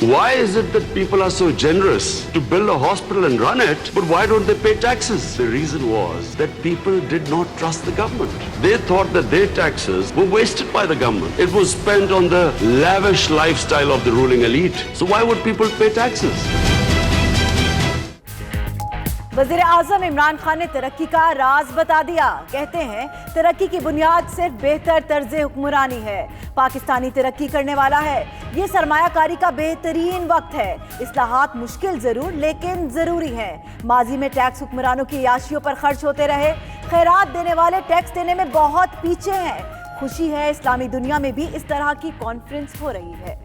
Why is it that people are so generous to build a hospital and run it, but why don't they pay taxes? The reason was that people did not trust the government. They thought that their taxes were wasted by the government. It was spent on the lavish lifestyle of the ruling elite. So why would people pay taxes? वज़ीर आज़म इमरान खान ने तरक्की का राज बता दिया। कहते हैं तरक्की की बुनियाद सिर्फ बेहतर तर्ज हुक्मरानी है। पाकिस्तानी तरक्की करने वाला है। ये सरमायाकारी का बेहतरीन वक्त है। इस्लाहात मुश्किल जरूर लेकिन जरूरी है। माजी में टैक्स हुक्मरानों की याशियों पर खर्च होते रहे। खैरात देने वाले टैक्स देने में बहुत पीछे हैं। खुशी है इस्लामी दुनिया में भी इस तरह की कॉन्फ्रेंस हो रही है।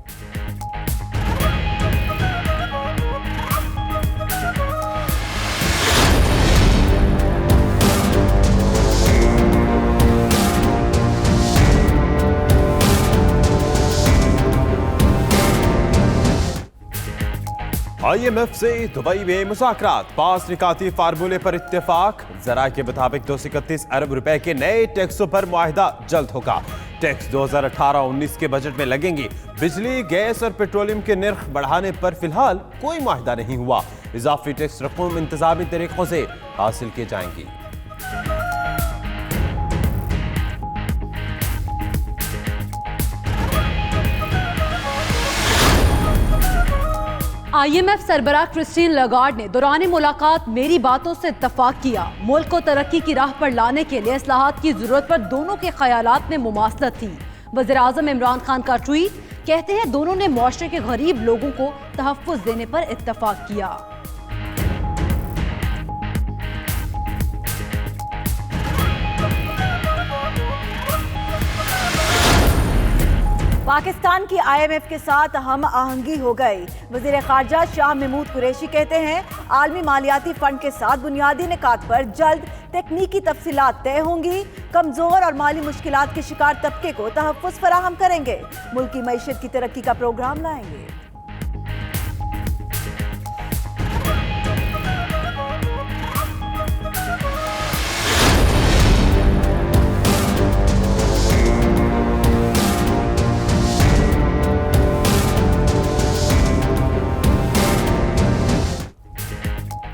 IMF से दुबई में मुज़ाकरात, 5 निकाती फार्मूले पर इत्तेफाक। जरा के मुताबिक 231 अरब रुपए के नए टैक्सों पर मुआहिदा जल्द होगा। टैक्स 2018-19 के बजट में लगेंगी। बिजली, गैस और पेट्रोलियम के निर्ख बढ़ाने पर फिलहाल कोई मुआहिदा नहीं हुआ। इजाफी टैक्स रकूम इंतजामी तरीकों से हासिल की जाएंगी। IMF सरबराह क्रिस्टीन लगार्ड ने दौरान मुलाकात मेरी बातों से इत्तफाक किया। मुल्क को तरक्की की राह पर लाने के लिए इस्लाहात की जरूरत पर दोनों के ख्यालात में मुमासलत थी। वज़ीर आज़म इमरान खान का ट्वीट, कहते हैं दोनों ने मुआशरे के गरीब लोगों को तहफ़्फ़ुज़ देने पर इत्तफाक किया। पाकिस्तान की IMF के साथ हम आहंगी हो गई। वज़ीर ख़ारजा शाह महमूद कुरैशी कहते हैं आलमी मालियाती फंड के साथ बुनियादी निकात पर जल्द तकनीकी तफसीलात तय होंगी। कमज़ोर और माली मुश्किलात के शिकार तबके को तहफ़्फ़ुज़ फराहम करेंगे। मुल्क की मईशत की तरक्की का प्रोग्राम लाएंगे।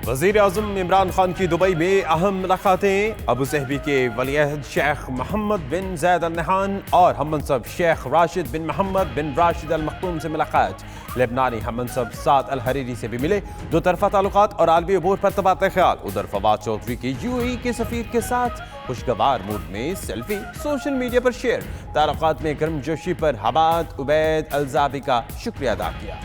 वज़ीर आज़म इमरान खान की दुबई में अहम मुलाकातें। अबू ज़हबी के वलीअहद शेख मोहम्मद बिन ज़ैद अल नहान और हममनसब शेख राशिद बिन मोहम्मद बिन राशिद अल मखतूम से मुलाकात। लेबनानी हममनसब साद अल हरीरी से भी मिले। दो तरफ़ा ताल्लुकात और आलमी अबूर पर तबादला ख्याल। उधर फवाद चौधरी की UAE के सफ़ीर के साथ खुशगवार मूड में सेल्फी सोशल मीडिया पर शेयर। ताल्लुकात में गर्मजोशी पर हमाद उबैद अलजावी का शुक्रिया अदा किया।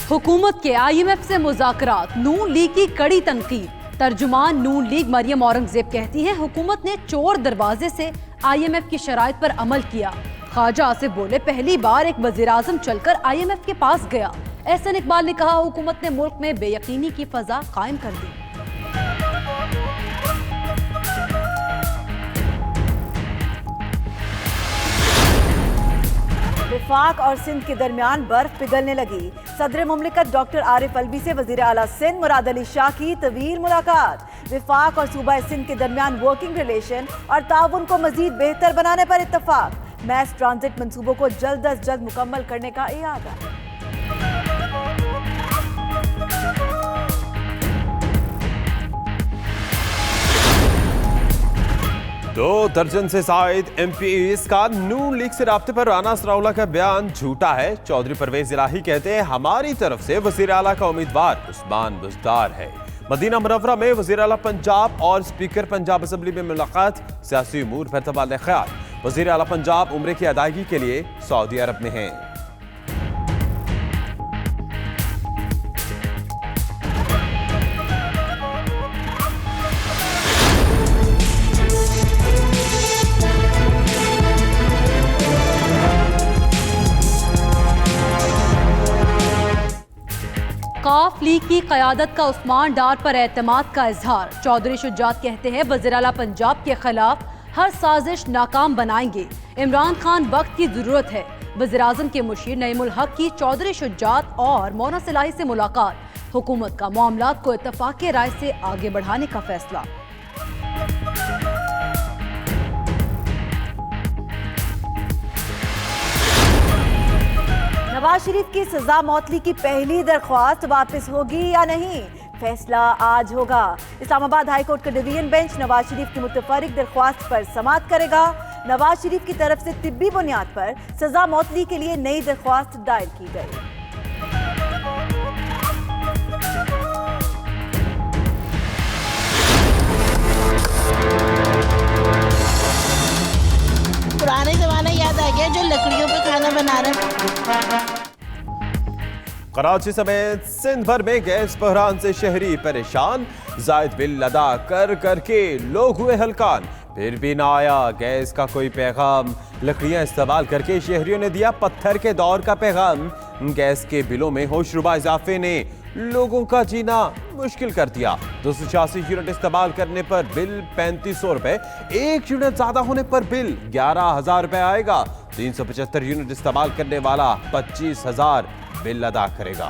हुकूमत के IMF से मुज़ाकरात, नून लीग की कड़ी तनकीद। तर्जुमान नून लीग मरियम औरंगजेब कहती है हुकूमत ने चोर दरवाजे से IMF की शराइत पर अमल किया। ख्वाजा आसिफ बोले पहली बार एक वज़ीर आज़म चलकर IMF के पास गया। एहसन इकबाल ने कहा हुकूमत ने मुल्क में बेयकीनी की फजा कायम कर दी। वफाक और सिंध के दरमियान बर्फ पिघलने लगी। सदर मुमलिकत डॉक्टर आरिफ अलवी से वज़ीर आला सिंध मुराद अली शाह की तवील मुलाकात। वफाक और सूबा सिंध के दरमियान वर्किंग रिलेशन और ताउन को मजीद बेहतर बनाने पर इत्तफाक। मैस ट्रांजिट मंसूबों को जल्द अज जल्द मुकम्मल करने का इरादा। दो दर्जन से जायद MPs का नून लीग से राब्ते पर राना सराउला का बयान झूठा है। चौधरी परवेज इलाही कहते हैं हमारी तरफ से वज़ीर आला का उम्मीदवार उस्मान बुज़दार है। मदीना मुनव्वरा में वज़ीर आला पंजाब और स्पीकर पंजाब असम्बली में मुलाकात। सियासी उमूर पर तबादला ख्याल। वज़ीर आला पंजाब उम्रे की अदायगी के लिए सऊदी अरब में हैं। काफ लीग की क़यादत का उस्मान डार पर एतमाद का इजहार। चौधरी शुजात कहते हैं वज़ीर आला पंजाब के खिलाफ हर साजिश नाकाम बनाएंगे। इमरान खान वक्त की जरूरत है। वज़ीर आज़म के मुशीर नईमुल हक की चौधरी शुजात और मौना सिलाही से मुलाकात। हुकूमत का मामलात को इत्तफाक़ी राय से आगे बढ़ाने का फैसला। नवाज शरीफ की सजा मौतली की पहली दरख्वास्त वापस होगी या नहीं, फैसला आज होगा। इस्लामाबाद हाईकोर्ट का डिवीजन बेंच नवाज शरीफ की मुतफर्रिक दरख्वास्त पर समाअत करेगा। नवाज शरीफ की तरफ से तिब्बी बुनियाद पर सजा मौतली के लिए नई दरख्वास्त दायर की गई। पुराने जमाना याद आ गया जो लकड़ियों पे खाना बना रहे। कराची समेत सिंध भर में गैस बहरान से शहरी परेशान, जायद बिल अदा कर करके लोग हुए हलकान, फिर भी ना आया गैस का कोई पैगाम। लकड़ियां इस्तेमाल करके शहरियों ने दिया पत्थर के दौर का पैगाम। गैस के बिलों में होशरुबा इजाफे ने लोगों का जीना मुश्किल कर दिया। 286 यूनिट इस्तेमाल करने पर बिल 3500 रुपए, 1 यूनिट ज्यादा होने पर बिल 11,000 रुपए आएगा। 375 यूनिट इस्तेमाल करने वाला 25,000 बिल अदा करेगा।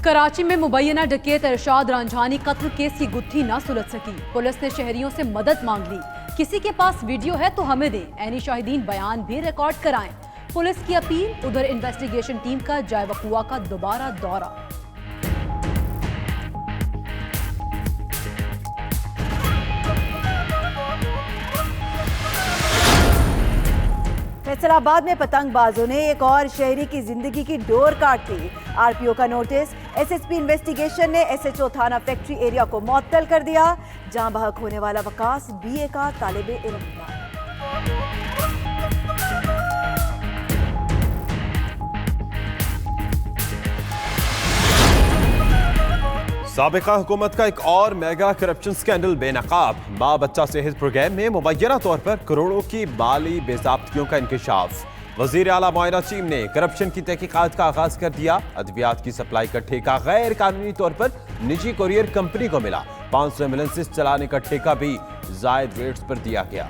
कराची में मुबैना डकैत इरशाद रांझानी कत्ल केस की गुत्थी न सुलझ सकी। पुलिस ने शहरियों से मदद मांग ली। किसी के पास वीडियो है तो हमें दें, ऐनी शाहिदीन बयान भी रिकॉर्ड कराएं। पुलिस की अपील। उधर इन्वेस्टिगेशन टीम का जाए वकुआ का दोबारा दौरा। फैसलाबाद में पतंगबाजों ने एक और शहरी की जिंदगी की डोर काट दी। आरपीओ का नोटिस। एसएसपी इन्वेस्टिगेशन ने एसएचओ थाना फैक्ट्री एरिया को मुअत्तल कर दिया। जहां बहक होने वाला वकास बीए का तालिबे इल्म था। साबिका हुकूमत का एक और मेगा करप्शन स्कैंडल बेनकाब। माँ बच्चा सेहत प्रोग्राम में मुबैना तौर पर करोड़ों की माली बेज़ाब्तियों का इंकशाफ। वज़ीर आला मुआयना टीम ने करप्शन की तहकीकात का आगाज कर दिया। अद्वियात की सप्लाई का ठेका गैर कानूनी तौर पर निजी कुरियर कंपनी को मिला। 500 एम्बुलेंसेस चलाने का ठेका भी जायद रेट्स पर दिया गया।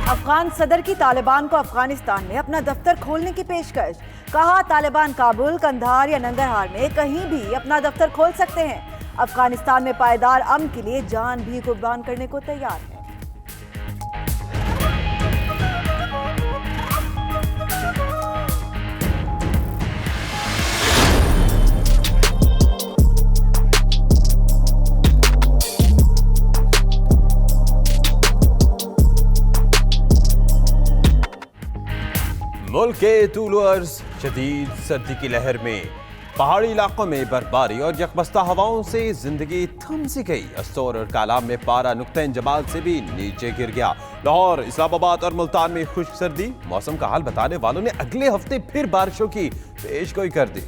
अफगान सदर की तालिबान को अफगानिस्तान में अपना दफ्तर खोलने की पेशकश। कहा तालिबान काबुल, कंधार या नंगरहार में कहीं भी अपना दफ्तर खोल सकते हैं। अफगानिस्तान में पायदार अमन के लिए जान भी कुर्बान करने को तैयार है। मुल्क के तूलो अर्ज शदीद सर्दी की लहर में पहाड़ी इलाकों में बर्फबारी और यकबस्ता हवाओं से जिंदगी थम सी गई। अस्तौर और कालाम में पारा नुक्ता इंजमाल से भी नीचे गिर गया। लाहौर, इस्लामाबाद और मुल्तान में खुश्क सर्दी। मौसम का हाल बताने वालों ने अगले हफ्ते फिर बारिशों की पेशगोई कर दी।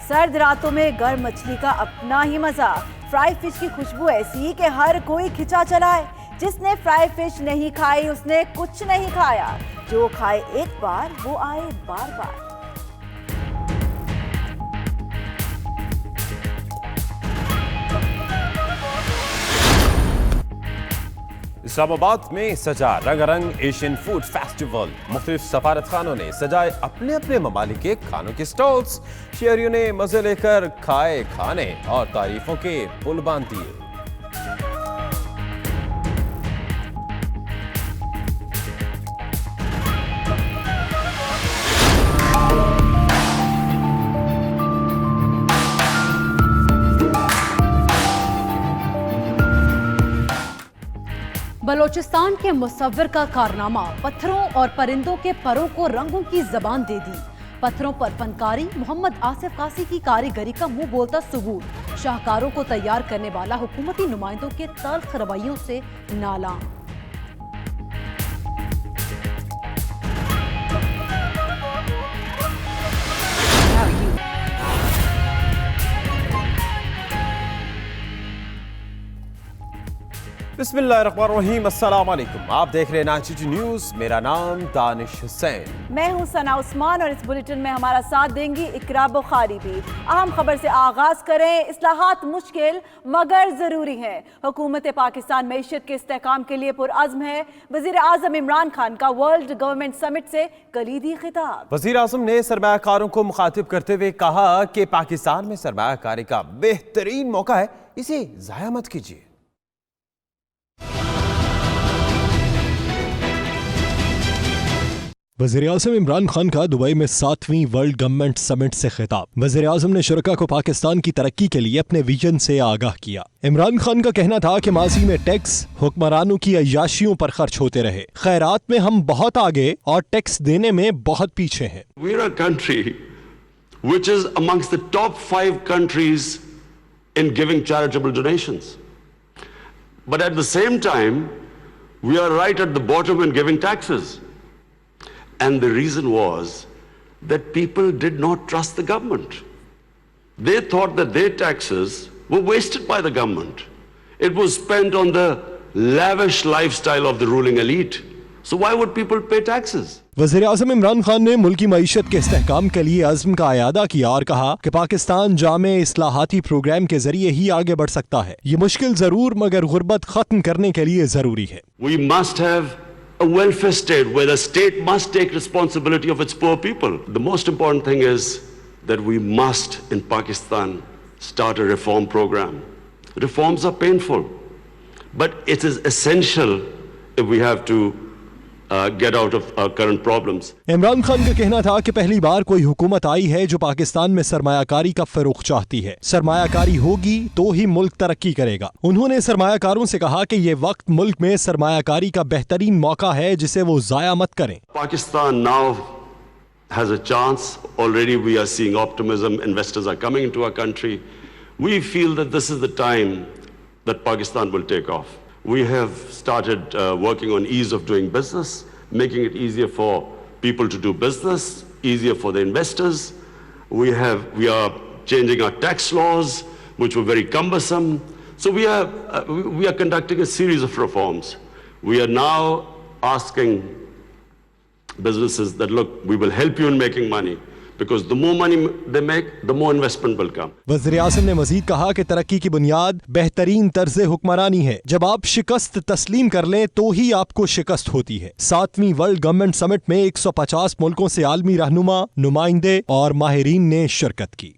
सर्द रातों में गर्म मछली का अपना ही मजा। फ्राई फिश की खुशबू ऐसी कि हर कोई खिंचा चला है। जिसने फ्राई फिश नहीं खाई उसने कुछ नहीं खाया। जो खाए एक बार वो आए बार बार। इस्लामाबाद में सजा रंगारंग एशियन फूड फेस्टिवल। मुख्तलिफ सफारत खानों ने सजाए अपने अपने ममालिक के खानों के स्टॉल्स। शहरियों ने मजे लेकर खाए खाने और तारीफों के पुल बांध दिए। बलोचिस्तान के मुसव्विर का कारनामा। पत्थरों और परिंदों के परों को रंगों की जबान दे दी। पत्थरों पर फनकारी। मोहम्मद आसिफ कासी की कारीगरी का मुंह बोलता सबूत। शाहकारों को तैयार करने वाला हुकूमती नुमाइंदों के तल्ख रवैयों से नाला। बिस्मिल्लाहिर्रहमानिर्रहीम, अस्सलाम वालेकुम। आप देख रहे हैं 92 न्यूज़। मेरा नाम दानिश हुसैन। मैं हूं सना उस्मान और इस बुलेटिन में हमारा साथ देंगी इकरा बुखारी भी। अहम खबर से आगाज करें। इस्लाहात मुश्किल मगर जरूरी है। हुकूमत पाकिस्तान मईशत के इस्तेहकाम के लिए पुरअज़्म है। वज़ीर आज़म इमरान खान का वर्ल्ड गवर्नमेंट समिट से कलीदी खिताब। वज़ीर आज़म ने सरमायाकारों को मुखातिब करते हुए कहा कि पाकिस्तान में सरमायाकारी का बेहतरीन मौका है, इसे ज़ाया मत कीजिए। वज़ीर-ए-आज़म इमरान खान का दुबई में 7वीं वर्ल्ड गवर्नमेंट समिट से खिताब। वज़ीर-ए-आज़म ने शुरका को पाकिस्तान की तरक्की के लिए अपने विजन से आगाह किया। इमरान खान का कहना था कि माजी में टैक्स हुक्मरानों की अय्याशियों पर खर्च होते रहे। खैरात में हम बहुत आगे और टैक्स देने में बहुत पीछे हैं। We are a country which is amongst the top 5 countries in giving charitable donations. But at the same time, we are right at the bottom in giving taxes. And the reason was that people did not trust the government. They thought that their taxes were wasted by the government. It was spent on the lavish lifestyle of the ruling elite. So why would people pay taxes? वज़ीर-ए-आज़म इमरान खान ने मुल्की मईशत के इस्तेहकाम के लिए अज़्म का इयादा किया और कहा कि पाकिस्तान जामे इस्लाहाती प्रोग्राम के जरिए ही आगे बढ़ सकता है। ये मुश्किल जरूर मगर गुर्बत खत्म करने के लिए जरूरी है। We must have a welfare state where the state must take responsibility of its poor people. The most important thing is that we must in Pakistan start a reform program. Reforms are painful, but it is essential if we have to get out of our current problems. Imran Khan का कहना था कि पहली बार कोई हुकूमत आई है जो पाकिस्तान में सरमायाकारी का फरोग चाहती है। सरमायाकारी होगी तो ही मुल्क तरक्की करेगा। उन्होंने सरमायाकारों से कहा कि ये वक्त मुल्क में सरमायाकारी का बेहतरीन मौका है जिसे वो जाया मत करें। Pakistan now has a chance. Already we are seeing optimism. Investors are coming into our country. We feel that this is the time that Pakistan will take off. We have started working on ease of doing business, making it easier for people to do business, easier for the investors. We are changing our tax laws, which were very cumbersome. So we are conducting a series of reforms. We are now asking businesses that, look, we will help you in making money. Because the more money they make, the more investment will come. वज़ीर-ए-आज़म ने मजीद कहा कि तरक्की की बुनियाद बेहतरीन तर्ज़े हुक्मरानी है। जब आप शिकस्त तस्लीम कर लें तो ही आपको शिकस्त होती है। 7वीं वर्ल्ड गवर्नमेंट समिट में 150 मुल्कों से आलमी रहनुमा, नुमाइंदे और माहिरीन ने शिरकत की।